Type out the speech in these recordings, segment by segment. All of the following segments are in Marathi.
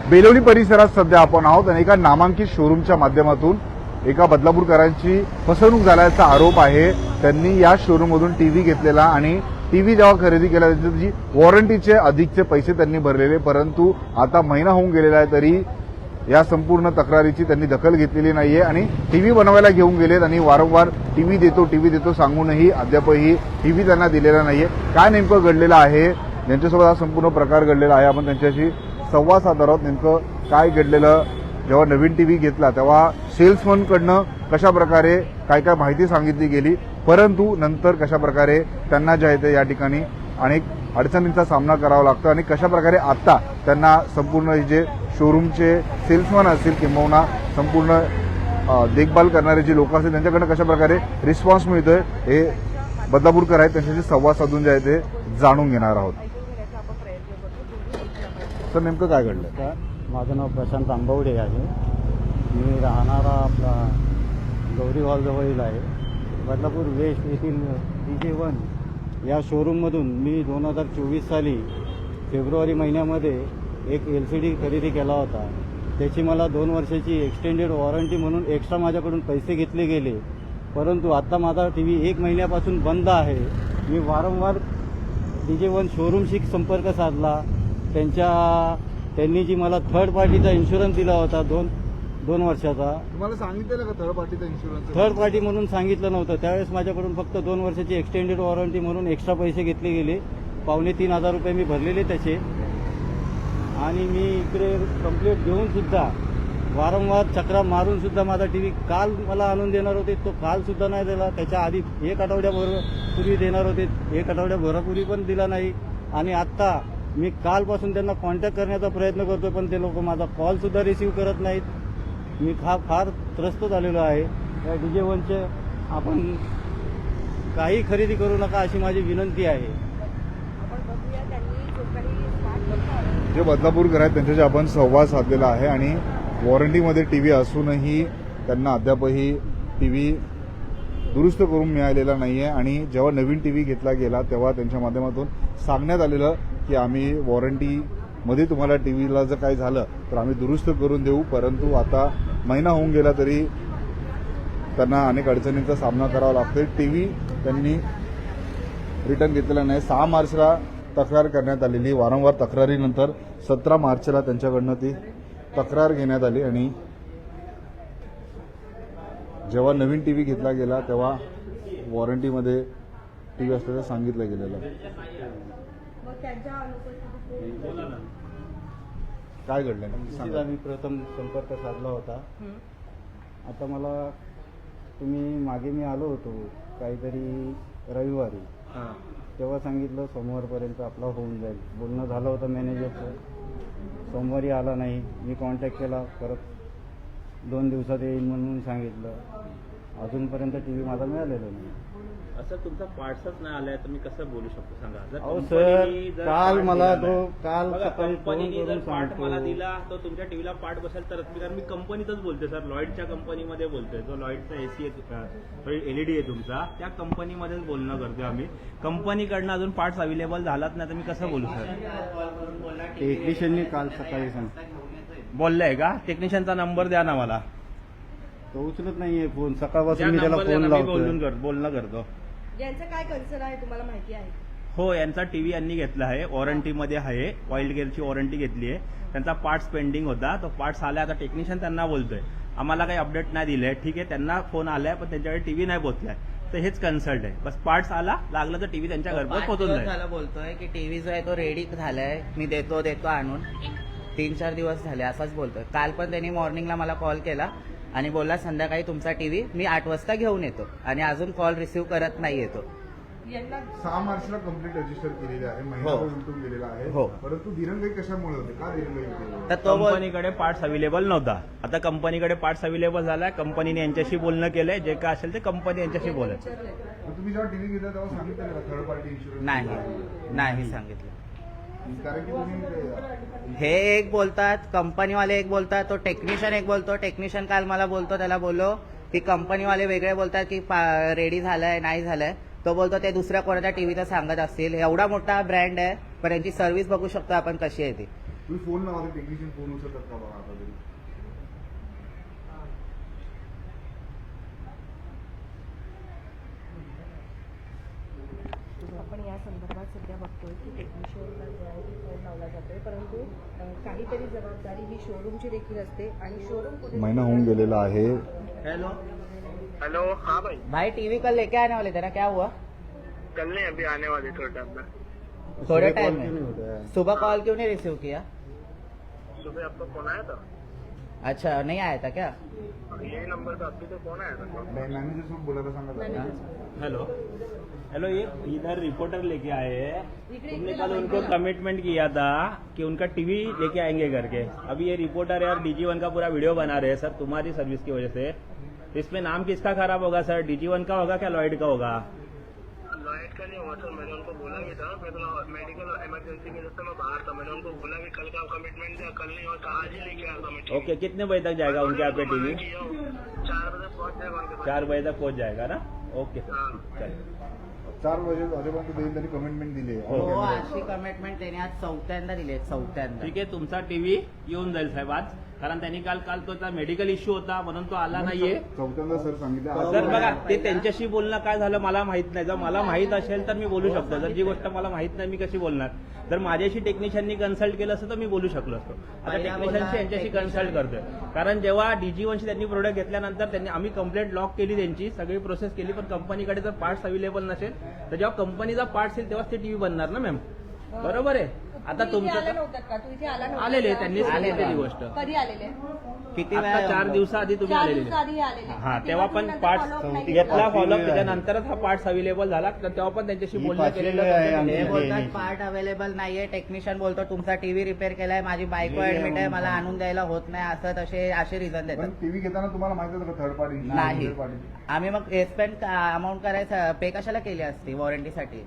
बेलोली परिसरात सध्या आपण आहोत आणि एका नामांकित शोरूमच्या माध्यमातून एका बदलापूरकरांची फसवणूक झाल्याचा आरोप आहे। त्यांनी या शोरूममधून टीव्ही घेतलेला आणि टीव्ही जेव्हा खरेदी केला त्याची वॉरंटीचे अधिकचे पैसे त्यांनी भरलेले, परंतु आता महिना होऊन गेलेला आहे तरी या संपूर्ण तक्रारीची त्यांनी दखल घेतलेली नाहीये आणि टीव्ही बनवायला घेऊन गेलेत आणि वारंवार टीव्ही देतो सांगूनही अद्यापही टीव्ही त्यांना दिलेला नाहीये। काय नेमकं घडलेलं आहे, ज्यांच्यासोबत हा संपूर्ण प्रकार घडलेला आहे, आपण त्यांच्याशी संवाद साधणार आहोत। नेमकं काय घडलेलं, जेव्हा नवीन टीव्ही घेतला तेव्हा सेल्समनकडनं कशा प्रकारे काय काय माहिती सांगितली गेली, परंतु नंतर कशा प्रकारे त्यांना जे आहे ते या ठिकाणी अनेक अडचणींचा सामना करावा लागतो आणि कशा प्रकारे आता त्यांना संपूर्ण जे शोरूमचे सेल्समन असतील किंबहुना संपूर्ण देखभाल करणारे जे लोक असतील त्यांच्याकडनं कशा प्रकारे रिस्पॉन्स मिळतोय हे बदलापूरकर आहेत त्यांच्याशी संवाद साधून जे आहे ते जाणून घेणार आहोत। तर नेमकं काय घडलं? माझं नाव प्रशांत आंबवडे आहे। मी राहणारा आपला गौरी हॉलजवळील आहे। बदलापूर वेस्ट येथील DJ1 या शोरूममधून मी 2024 साली फेब्रुवारी महिन्यामध्ये एक LCD खरेदी केला होता। त्याची मला 2 वर्षाची एक्सटेंडेड वॉरंटी म्हणून एक्स्ट्रा माझ्याकडून पैसे घेतले गेले, परंतु आता माझा टीव्ही 1 महिन्यापासून बंद आहे। मी वारंवार DJ1 शोरूमशी संपर्क साधला। त्यांनी जी मला थर्ड पार्टीचा इन्शुरन्स दिला होता दोन वर्षाचा, तुम्हाला सांगितलं का थर्ड पार्टीचा इन्शुरन्स? थर्ड पार्टी म्हणून सांगितलं नव्हतं। त्यावेळेस माझ्याकडून फक्त 2 वर्षाची एक्सटेंडेड वॉरंटी म्हणून एक्स्ट्रा पैसे घेतले गेले। 2,500 रुपये मी भरलेले त्याचे आणि मी इकडे कंप्लेंट घेऊन सुद्धा वारंवार चक्रा मारून सुद्धा माझा टीव्ही काल मला आणून देणार होते, तो काल सुद्धा नाही दिला। त्याच्या आधी 1 आठवड्यापूर्वी देणार होते, 1 आठवड्याभरापूर्वी पण दिला नाही। आणि आत्ता मी कालपासून त्यांना कॉन्टॅक्ट करण्याचा प्रयत्न करतोय, पण ते लोक माझा कॉल सुद्धा रिसीव्ह करत नाहीत। मी फार त्रस्त झालेलो आहे। या DJ1चे आपण काही खरेदी करू नका अशी माझी विनंती आहे। जे बदलापूरकर आहेत त्यांच्याशी आपण संवाद साधलेला आहे आणि वॉरंटीमध्ये टीव्ही असूनही त्यांना अद्यापही टीव्ही दुरुस्त करून मिळालेला नाहीये आणि जेव्हा नवीन टीव्ही घेतला गेला तेव्हा त्यांच्या माध्यमातून सांगण्यात आलेलं की आम्ही वॉरंटीमध्ये तुम्हाला टीव्हीला जर काही झालं तर आम्ही दुरुस्त करून देऊ, परंतु आता महिना होऊन गेला तरी त्यांना अनेक अडचणींचा सामना करावा लागतोय। टीव्ही त्यांनी रिटर्न घेतलेला नाही। 6 मार्चला तक्रार करण्यात आलेली, वारंवार तक्रारीनंतर 17 मार्चला त्यांच्याकडनं ती तक्रार घेण्यात आली आणि जेव्हा नवीन टीव्ही घेतला गेला तेव्हा वॉरंटीमध्ये टीव्ही असल्याचं सांगितलं गेलेलं। काय घडलं तिला मी प्रथम संपर्क साधला होता। आता मला मागे मी आलो होतो काहीतरी रविवारी, तेव्हा सांगितलं सोमवारपर्यंत आपला होऊन जाईल। बोलणं झालं होतं मॅनेजरचं, सोमवारी आला नाही। मी कॉन्टॅक्ट केला, परत 2 दिवसात येईल म्हणून सांगितलं। अजूनपर्यंत टीव्ही माझा मिळालेला नाही। असं तुमचा पार्ट्सच नाही आलाय तर मी कसं बोलू शकतो सांगा? अहो सर, काल मला काल सकाळी कंपनीने जर पार्ट मला दिला तर तुमच्या टीव्हीला पार्ट बसेल तरच मी, कारण मी कंपनीतच बोलतोय सर, लॉइडच्या कंपनीमध्ये बोलतोय। जो लॉइडचा AC आहे, LED आहे तुमचा, त्या कंपनीमध्येच बोलणं करतोय आम्ही। कंपनीकडनं अजून पार्ट्स अवेलेबल झालाच नाही तर मी कसं बोलू सर? टेक्निशियननी काल सकाळी बोललंय का? टेक्निशियनचा नंबर द्या ना मला। तो उचलत नाहीये फोन, सकाळपासून मी त्याला फोन लावतोय, बोलणं करतो। यांचं काय कन्सर्न आहे तुम्हाला माहिती आहे? हो, यांचा टीव्ही यांनी घेतला आहे, वॉरंटीमध्ये आहे, वाईल्ड गेअरची वॉरंटी घेतली आहे। त्यांचा पार्ट्स पेंडिंग होता, तो पार्ट्स आला, आता टेक्निशियन त्यांना बोलतोय। आम्हाला काही अपडेट नाही दिले, ठीक आहे, त्यांना फोन आलाय पण त्यांच्याकडे टीव्ही नाही पोहोचलाय, तर हेच कन्सल्ट आहे बस। पार्ट्स आला, लागलं तर टीव्ही त्यांच्या घरपोच पोहोचून जाईल। बोलतोय की टीव्ही जो आहे तो रेडी झालाय, मी देतो आणून, 3-4 दिवस झाले असाच बोलतोय। काल पण त्यांनी मॉर्निंगला मला कॉल केला आणि बोलला संध्याकाळी तुमचा टीव्ही मी 8 वाजता घेऊन येतो, आणि अजून कॉल रिसिव्ह करत नाही येतो। 6 मार्चला कंप्लीट रजिस्टर केलेली आहे, महिना उलटून गेलेला आहे, परंतु दिरंगाई कशामुळे होते? का दिरंगाई होते? तर कंपनीकडे पार्ट्स अवेलेबल नव्हता, आता कंपनीकडे पार्ट्स अवेलेबल झालाय। कंपनीने यांच्याशी बोलणं केलंय, जे काय असेल ते कंपनी यांच्याशी बोलेल। तुम्ही जेव्हा टीव्ही घेतला तेव्हा सांगितलं का थर्ड पार्टी इन्शुरन्स? नाही सांगितलं। कारण की तुम्ही हे एक बोलतात, कंपनीवाले एक बोलतात, तो टेक्निशियन एक बोलतो। टेक्निशियन काल मला बोलतो, त्याला बोललो की कंपनीवाले वेगळे बोलतात की रेडी झालाय नाही झालाय, तो बोलतो ते दुसऱ्या कोणाच्या टीव्हीचं सांगत असतील। एवढा मोठा ब्रँड आहे, पण यांची सर्व्हिस बघू शकतो आपण कशी आहे ती। तुम्ही फोन लावा, टेक्निशियन फोन उचलतात का बघा आता तरी. आपण या संदर्भात सध्या बघतोय की टेक्निशियनला जो आहे ती फोन लावला जातोय, परंतु काहीतरी जबाबदारी ही शोरूमची देखील असते आणि शोरूम महिना होऊन गेलेला आहे. हेलो हेलो, हाँ भाई, भाई टीवी कल लेके आने वाले थे ना, क्या हुआ? कल नहीं अभी आने वाले थोड़े टाइम में. थोड़े टाइम में. सुबह कॉल क्यों नहीं रिसीव किया? सुबह आपका फोन आया था, अच्छा, नहीं आया था क्या? यही नंबर पे आपके तो फोन आया था. मॅनेजर सोबत बोला तर सांगा. हेलो हेलो, ये इधर रिपोर्टर लेके आए हैं. तुमने कल उनको कमिटमेंट किया था कि उनका टीवी लेके आएंगे करके. अभी ये रिपोर्टर है और DG1 का पूरा वीडियो बना रहे हैं सर, तुम्हारी सर्विस की वजह से. इसमें नाम किसका खराब होगा सर? DG1 का होगा क्या लॉयड का होगा? लॉयड का नहीं हुआ सर, मैंने उनको बोला भी था. मैं तो मेडिकल इमरजेंसी की वजह से मैं बाहर था. मैंने उनको बोला कि कल का कमिटमेंट दिया, कल नहीं होता आज ही लेके आया कमिटमेंट. ओके, कितने बजे तक जाएगा उनके यहाँ पे टीवी? 4 बजे पहुंच जाएगा उनके पास. 4 बजे तक पहुंच जाएगा ना. ओके हाँ. चल. 4 वाजेपर्यंत देईल त्यांनी कमिटमेंट दिली आहे. हो. अशी कमिटमेंट त्याने आज 4थ्यांदा दिली, 4थ्यांदा. ठीक आहे, तुमचा टीव्ही येऊन जाईल साहेब आज, कारण त्यांनी काल तो मेडिकल इश्यू होता म्हणून तो आला नाहीये. चौथ्यांदा सर सांगितलं. जर बघा ते त्यांच्याशी बोलणं काय झालं मला माहित नाही. जर मला माहित असेल तर मी बोलू शकतो. जर जी गोष्ट मला माहित नाही मी कशी बोलणार? जर माझ्याशी टेक्निशियननी कन्सल्ट केलं असतं तर मी बोलू शकलो असतो. आता टेक्निशियनशी यांच्याशी कन्सल्ट करतोय, कारण जेव्हा DG1शी त्यांनी प्रोडक्ट घेतल्यानंतर आम्ही कंप्लेंट लॉक केली, त्यांची सगळी प्रोसेस केली, पण कंपनीकडे जर पार्ट्स अवेलेबल नसेल तर जेव्हा कंपनीचा पार्ट्स येईल तेव्हाच ते टीव्ही बनणार ना मॅम. बरोबर आहे. आता आला तुमचं नव्हतात का? तू इथे आला नव्हता आलेले का? त्यांनी सांगितलेली गोष्ट. कधी आलेले? किती आता 4 दिवसाआधी तुम्ही 4 आलेले. दिवसाआधी आलेले. हा, तेव्हा पण पार्ट्स घेतला फॉलोअप, त्याच्यानंतरच हा पार्ट्स अवेलेबल झाला, तर तेव्हा पण त्यांच्याशी बोलणं केलेलं. हे बोलतात पार्ट अवेलेबल नाहीये. टेक्निशियन बोलतो तुमचा टीव्ही रिपेअर केलाय, माझी बायको ऍडमिट आहे, मला आणून द्यायला होत नाही, असं असे रिझन पण देतात. टीव्ही घेताना तुम्हाला माहिती होतं का थर्ड पार्टी? नाही. आम्ही मग एक्सपेंड अमाऊंट करायचं पे कशाला केली असती वॉरंटीसाठी?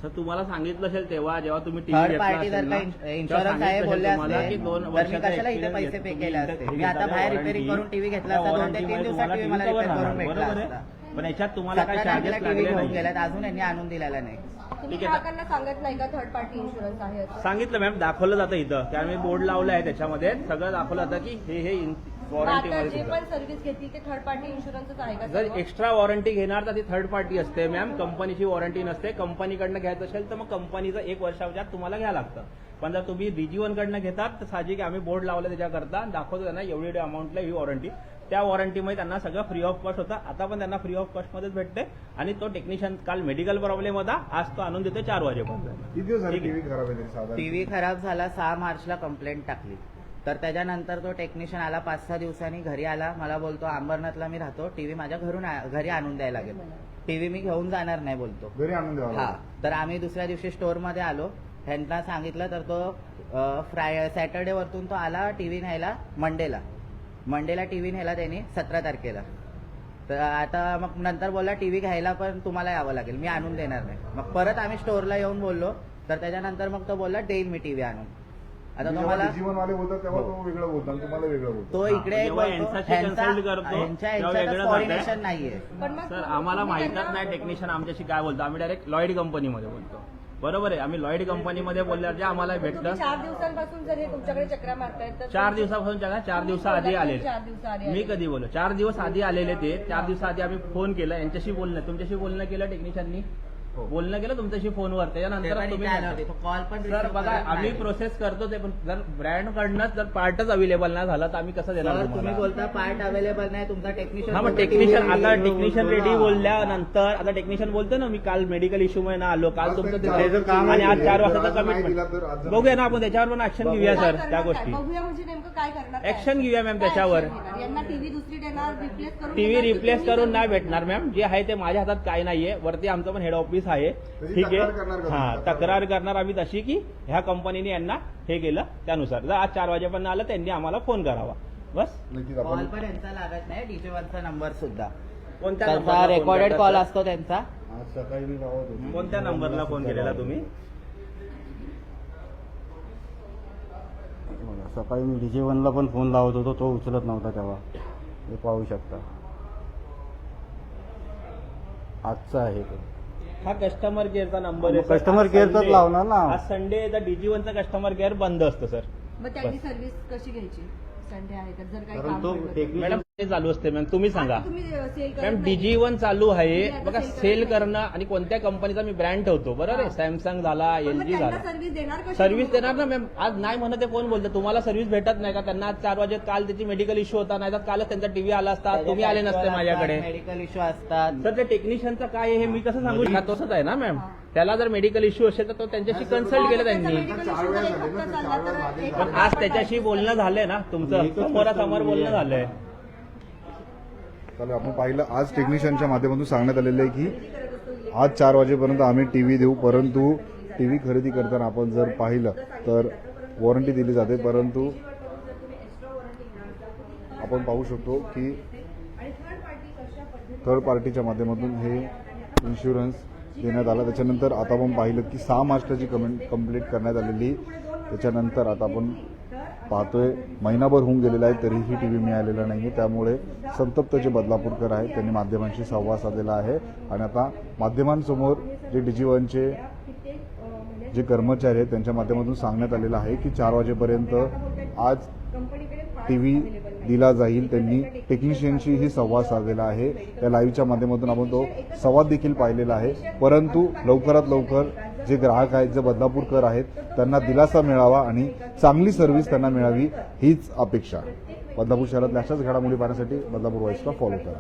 सर तुम्हाला सांगितलं असेल तेव्हा जेव्हा तुम्ही थर्ड पार्टी जर का इन्शुरन्स आहे बोलले असते की 2 तर मी वर्षाचा कशाला इथे experience पैसे पे घेतो. केले तुम्ही असते? इथे मी आता बाहेर warranty, रिपेअरिंग करून टीव्ही घेतला त्या असता, 2 ते 3 warranty दिवसात मध्ये टीव्ही मला तुम्हाला रिपेअर करून TV भेटला बरोबर आहे. असता. पण याच्यात तुम्हाला काही 17 चार्जेस तारखेला टीव्ही लागले घेऊन नाही. गेलात, अजून यांनी आणून दिलेला नाही. तुम्ही ठीक आहे. ग्राहकांना सांगत नाही का थर्ड पार्टी इन्शुरन्स आहे असं? सांगितलं मॅम, दाखवलं जातं इथं. त्यामुळे बोर्ड लावलं आहे, त्याच्यामध्ये सगळं दाखवलं जातं की हे मग वॉरंटी आता जे मध्ये पण सर्व्हिस घेतली ते थर्ड पार्टी इन्शुरन्सच आहे का जर सर्व? एक्स्ट्रा वॉरंटी घेणार तर ती थर्ड पार्टी असते मॅम, कंपनीची वॉरंटी नसते. कंपनीकडनं घ्यायचं असेल तर मग कंपनीचं 1 वर्षाच्या आत तुम्हाला घ्यावं लागतं. पण जर तुम्ही DG1 कडनं घेतात तर साहजिक आम्ही बोर्ड लावलं त्याच्याकरता, दाखवतो त्यांना एवढी अमाऊंटला ही वॉरंटी. त्या वॉरंटीमध्ये त्यांना सगळं फ्री ऑफ कॉस्ट होता. आता पण त्यांना फ्री ऑफ कॉस्टमध्येच भेटते. आणि तो टेक्निशियन काल मेडिकल प्रॉब्लेम होता, आज तो आणून देतो 4 वाजेपर्यंत. किती दिवस झाले ठीक आहे. टीव्ही खराब आहे तरी साधारण? टीव्ही खराब झाला 6 मार्चला कंप्लेंट टाकली, तर त्याच्यानंतर तो टेक्निशियन आला 5-6 दिवसांनी घरी आला. मला बोलतो अंबरनाथला मी राहतो, टीव्ही माझ्या घरी आणून द्यायला लागेल. टीव्ही मी घेऊन जाणार नाही बोलतो. घरी आणून द्यावा हा, लागेल. तर आम्ही दुसऱ्या दिवशी स्टोअर मध्ये आलो, ह्यांना सांगितलं तर तो सॅटर्डे वरतून तो आला टीव्ही न्यायला. मंडेला टीव्ही न्यायला त्यांनी 17 तारखेला. तर आता मग नंतर बोलला टीव्ही घ्यायला पण तुम्हाला यावं लागेल, मी आणून देणार नाही. मग परत आम्ही स्टोअरला येऊन बोललो, तर त्याच्यानंतर मग तो बोलला देईन मी टीव्ही आणून. आता तुम्हाला जीवन वाले बोलतात तेव्हा तो वेगळं बोलतो आणि तुम्हाला वेगळं बोलतो. तो इकडे जेव्हा यांच्याशी consult करतो, तेव्हा वेगळं कोऑर्डिनेशन जातंय. नाहीये. पण मग सर आम्हाला तुम्ही माहीतच त्यांना- नाही टेक्निशियन आमच्याशी काय बोलतो. आम्ही डायरेक्ट लॉयड कंपनीमध्ये बोलतो. बरोबर आहे, आम्ही लॉयड कंपनीमध्ये बोलल्यावर जे आम्हाला तुम्ही भेटतं 4 दिवसांपासून जर हे तुमच्याकडे चक्रा मारतायत तर 4 दिवसापासून 4 दिवसाआधी 4 आलेले. दिवसाआधी मी कधी बोललो 4 दिवस आधी आलेले ते. 4 दिवसाआधी आम्ही फोन केला, यांच्याशी बोलणं, तुमच्याशी बोलणं केलं टेक्निशियननी, बोलणं केलं तुमच्याशी फोनवर. त्याच्यानंतर तुम्ही कॉल पण सर receive बघा करत आम्ही नाही. प्रोसेस करतो ते, पण जर ब्रँड कडनंच जर पार्टच अवेलेबल नाही झाला तर आम्ही कसं देणार सर, तुम्ही तुम्हाला? बोलता पार्ट अवेलेबल नाही, तुमचा टेक्निशियन हा मग टेक्निशियन, आता टेक्निशियन रेडी बोलल्यानंतर आता टेक्निशियन बोलतो ना, मी काल मेडिकल इश्यू मध्ये ना आलो, काल तुमचं त्याचं काम आणि आज आहे. 4 जर वाजता आज नाही दिला तर कमिटमेंट आज बघूया ना आपण, त्याच्यावर पण ऍक्शन घेऊया काय सर. करणार त्या काय? गोष्टी बघूया म्हणजे नेमकं काय करणार काय? ऍक्शन घेऊया मॅम काय त्याच्यावर. action घेणार? यांना टीव्ही दुसरी देणार, रिप्लेस करून टीव्ही देणार की रिप्लेस तुम्ही करून जर- नाही भेटणार मॅम, जे आहे ते माझ्या हातात काय नाहीये. वरती आमचं पण हेड ऑफिस आहे, त्याची ठीक तक्रार करणार आहे. का हा, तुम्ही? तक्रार करणार आम्ही तशी की ह्या कंपनीने यांना हे केलं त्यानुसार. जर आज 4 वाजेपर्यंत आलं त्यांनी आम्हाला फोन करावा बस. नक्कीच कॉल आपण पण यांचा लागत नाही, डीजे1चा नंबर सुद्धा. कोणत्या त्यांचा नंबरला फोन रेकॉर्डेड करता, कॉल सर? असतो त्यांचा. आज सकाळी मी गावात होतो. कोणत्या नंबरला फोन केलेला तुम्ही? सकाळी मी DG1ला पण फोन लावत होतो, तो उचलत नव्हता तेव्हा. हे पाहू शकता, आजचा आहे तो. हा कस्टमर केअरचा नंबर आहे मग customer care च लावणार ना. आज संडे तर DG1चा कस्टमर केअर बंद असतं सर. मग त्यांनी सर्व्हिस कशी घ्यायची? संडे आहे तर जर काही काम परंतु पडलं तर. टेक्निशियन मॅडम ते चालू असते मॅम, तुम्ही सांगा. आता तुम्ही सेल करत मॅम नाही. DG1 चालू आहे तुम्ही आता बघा, sale सेल करत नाही. करणं आणि कोणत्या कंपनीचा मी ब्रँड ठेवतो बरोबर आहे. सॅमसंग झाला, पण मग LG त्यांना झाला. सर्व्हिस देणार कशी? सर्व्हिस देणार ना मॅम. आज नाही म्हणत ते कोण बोलतं, तुम्हाला सर्व्हिस भेटत नाही का? त्यांना आज 4 वाजे काल त्याची मेडिकल इश्यू होता, नाही तर कालच त्यांचा टीव्ही आला असता, तुम्ही आले नसते माझ्याकडे. मेडिकल इश्यू असतात. तर ते टेक्निशियनचं काय आहे हे मी कसं सांगू शकतो? तसंच आहे ना मॅम. त्याला जर मेडिकल इश्यू असेल तर तो त्यांच्याशी कन्सल्ट केलं त्यांनी. पण आज त्याच्याशी बोलणं झालंय ना तुमचं, समोरासमोर बोलणं झालंय. चालेल, आपण पाहिलं आज टेक्निशियनच्या माध्यमातून सांगण्यात आलेलं आहे की आज 4 वाजेपर्यंत आम्ही टीव्ही देऊ, परंतु टीव्ही खरेदी करताना आपण जर पाहिलं तर वॉरंटी दिली जाते, परंतु आपण पाहू शकतो की थर्ड पार्टीच्या माध्यमातून हे इन्शुरन्स देण्यात आला. त्याच्यानंतर आता आपण पाहिलं की 6 मार्चची कंप्लीट करण्यात आलेली. त्याच्यानंतर आता आपण पाहतोय महिनाभर होऊन गेलेला आहे तरीही टीव्ही मिळालेला नाही. त्यामुळे संतप्त जे बदलापूरकर आहेत त्यांनी माध्यमांशी संवाद साधलेला आहे आणि आता माध्यमांसमोर जे DG1चे जे कर्मचारी आहेत त्यांच्या माध्यमातून सांगण्यात आलेलं आहे की 4 वाजेपर्यंत आज टीव्ही दिला जाईल. त्यांनी टेक्निशियनशीही संवाद साधलेला आहे. त्या लाईव्हच्या माध्यमातून आपण तो संवाद देखील पाहिलेला आहे. परंतु लवकरात लवकर जे ग्राहक आहेत, जे बदलापूरकर आहेत, त्यांना दिलासा मिळावा आणि चांगली सर्व्हिस त्यांना मिळावी हीच अपेक्षा. बदलापूर शहरातल्या अशाच घडामोडी पाहण्यासाठी बदलापूर व्हॉइसला फॉलो करा.